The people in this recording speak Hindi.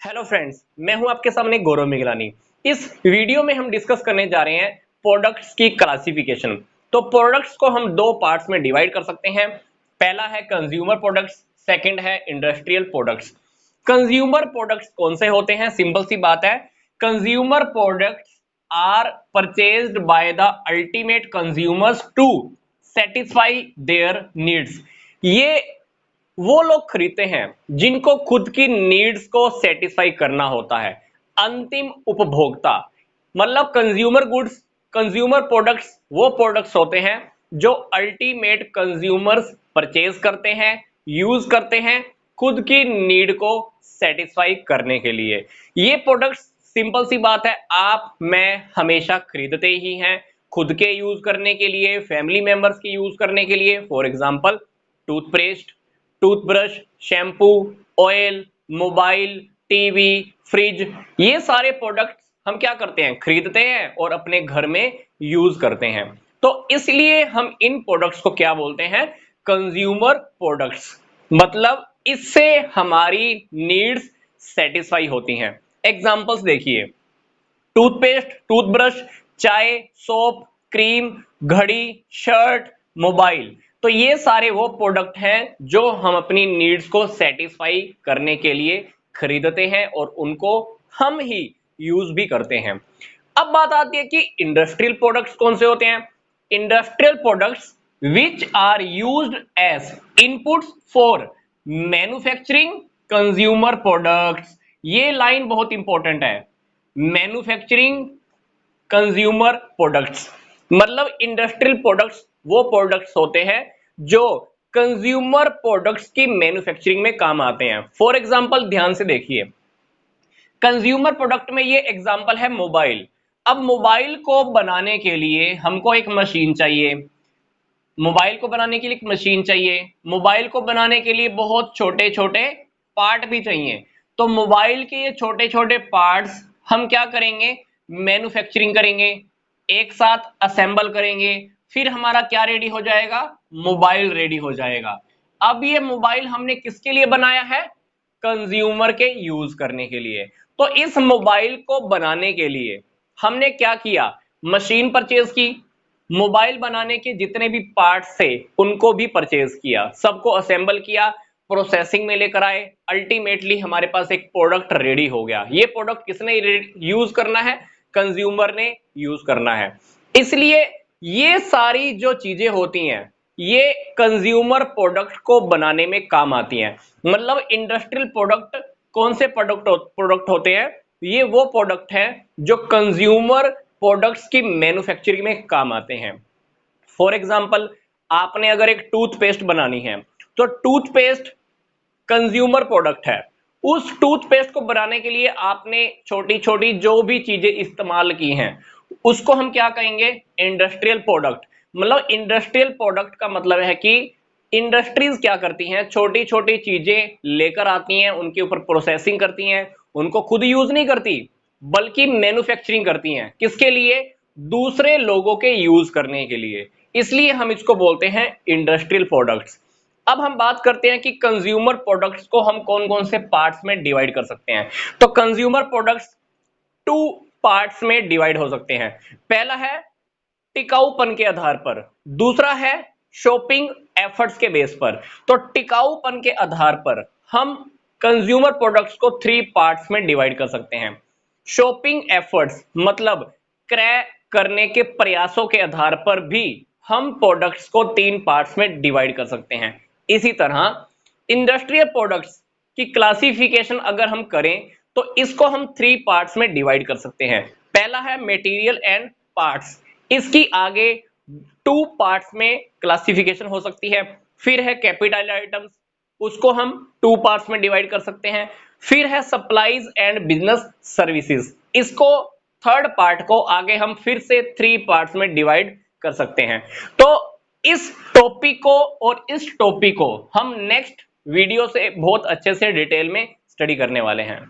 हेलो फ्रेंड्स, मैं हूं आपके सामने गौरव मिगलानी। इस वीडियो में हम डिस्कस करने जा रहे हैं प्रोडक्ट्स की क्लासिफिकेशन। तो प्रोडक्ट्स को हम दो पार्ट्स में डिवाइड कर सकते हैं। पहला है कंज्यूमर प्रोडक्ट्स, सेकंड है इंडस्ट्रियल प्रोडक्ट्स। कंज्यूमर प्रोडक्ट्स कौन से होते हैं? सिंपल सी बात है, consumer products are purchased by the ultimate consumers to satisfy their needs. ये वो लोग खरीदते हैं जिनको खुद की नीड्स को सेटिस्फाई करना होता है। अंतिम उपभोक्ता मतलब कंज्यूमर गुड्स, कंज्यूमर प्रोडक्ट्स वो प्रोडक्ट्स होते हैं जो अल्टीमेट कंज्यूमर्स परचेज करते हैं, यूज करते हैं खुद की नीड को सेटिस्फाई करने के लिए। ये प्रोडक्ट्स सिंपल सी बात है, आप मैं हमेशा खरीदते ही हैं खुद के यूज करने के लिए, फैमिली मेंबर्स के यूज करने के लिए। For example toothpaste, toothbrush, shampoo, oil, mobile, TV, fridge, ये सारे प्रोडक्ट्स हम क्या करते हैं? खरीदते हैं और अपने घर में यूज करते हैं। तो इसलिए हम इन प्रोडक्ट्स को क्या बोलते हैं? Consumer products. मतलब इससे हमारी नीड्स सेटिस्फाई होती हैं। एग्जांपल्स देखिए, टूथपेस्ट, टूथब्रश, चाय, सोप, क्रीम, घड़ी, शर्ट, मोबाइल। तो ये सारे वो प्रोडक्ट हैं जो हम अपनी नीड्स को सेटिस्फाई करने के लिए खरीदते हैं और उनको हम ही यूज भी करते हैं। अब बात आती है कि इंडस्ट्रियल प्रोडक्ट्स कौन से होते हैं। Industrial products which are used as inputs for manufacturing consumer products. ये लाइन बहुत इंपॉर्टेंट है, मैन्युफैक्चरिंग कंज्यूमर प्रोडक्ट्स। मतलब इंडस्ट्रियल प्रोडक्ट्स वो प्रोडक्ट्स होते हैं जो कंज्यूमर प्रोडक्ट्स की मैन्युफैक्चरिंग में काम आते हैं। फॉर एग्जांपल ध्यान से देखिए, कंज्यूमर प्रोडक्ट में ये एग्जांपल है मोबाइल। अब मोबाइल को बनाने के लिए हमको एक मशीन चाहिए, मोबाइल को बनाने के लिए एक मशीन चाहिए, मोबाइल को बनाने के लिए बहुत छोटे छोटे पार्ट भी चाहिए। तो मोबाइल के ये छोटे छोटे पार्ट्स हम क्या करेंगे? मैन्युफैक्चरिंग करेंगे, एक साथ असेंबल करेंगे, फिर हमारा क्या रेडी हो जाएगा? मोबाइल रेडी हो जाएगा। अब ये मोबाइल हमने किसके लिए बनाया है? कंज्यूमर के यूज करने के लिए। तो इस मोबाइल को बनाने के लिए हमने क्या किया? मशीन परचेज की, मोबाइल बनाने के जितने भी पार्ट्स थे उनको भी परचेज किया, सबको असेंबल किया, प्रोसेसिंग में लेकर आए, अल्टीमेटली हमारे पास एक प्रोडक्ट रेडी हो गया। ये प्रोडक्ट किसने यूज करना है? कंज्यूमर ने यूज करना है। इसलिए ये सारी जो चीजें होती हैं ये कंज्यूमर प्रोडक्ट को बनाने में काम आती हैं। मतलब इंडस्ट्रियल प्रोडक्ट कौन से प्रोडक्ट होते हैं? ये वो प्रोडक्ट हैं जो कंज्यूमर प्रोडक्ट्स की मैन्युफैक्चरिंग में काम आते हैं। फॉर एग्जांपल, आपने अगर एक टूथपेस्ट बनानी है तो टूथपेस्ट कंज्यूमर प्रोडक्ट है। उस टूथपेस्ट को बनाने के लिए आपने छोटी छोटी जो भी चीजें इस्तेमाल की हैं उसको हम क्या कहेंगे? Industrial product. मतलब इंडस्ट्रियल प्रोडक्ट का मतलब है कि इंडस्ट्रीज क्या करती हैं? छोटी छोटी चीजें लेकर आती हैं, उनके ऊपर प्रोसेसिंग करती हैं, उनको खुद यूज नहीं करती बल्कि मैन्युफैक्चरिंग करती हैं। किसके लिए? दूसरे लोगों के यूज करने के लिए। इसलिए हम इसको बोलते हैं इंडस्ट्रियल प्रोडक्ट्स। अब हम बात करते हैं कि कंज्यूमर प्रोडक्ट्स को हम कौन कौन से पार्ट्स में डिवाइड कर सकते हैं। तो कंज्यूमर प्रोडक्ट्स टू पार्ट्स में डिवाइड हो सकते हैं। पहला है टिकाऊपन के आधार पर, दूसरा है शॉपिंग एफर्ट्स के बेस पर। तो टिकाऊपन के आधार पर हम कंज्यूमर प्रोडक्ट्स को थ्री पार्ट्स में डिवाइड कर सकते हैं। शॉपिंग एफर्ट्स मतलब क्रय करने के प्रयासों के आधार पर भी हम प्रोडक्ट्स को तीन पार्ट्स में डिवाइड कर सकते हैं। इसी तरह इंडस्ट्रियल प्रोडक्ट्स की क्लासिफिकेशन अगर हम करें तो इसको हम थ्री पार्ट्स में डिवाइड कर सकते हैं। पहला है मटेरियल एंड पार्ट्स, इसकी आगे टू पार्ट्स में क्लासिफिकेशन हो सकती है। फिर है कैपिटल आइटम्स, उसको हम टू पार्ट्स में डिवाइड कर सकते हैं। फिर है सप्लाईज एंड बिजनेस सर्विसेज, इसको थर्ड पार्ट को आगे हम फिर से थ्री पार्ट्स में डिवाइड कर सकते हैं। तो इस टॉपिक को और इस टॉपिक को हम नेक्स्ट वीडियो से बहुत अच्छे से डिटेल में स्टडी करने वाले हैं।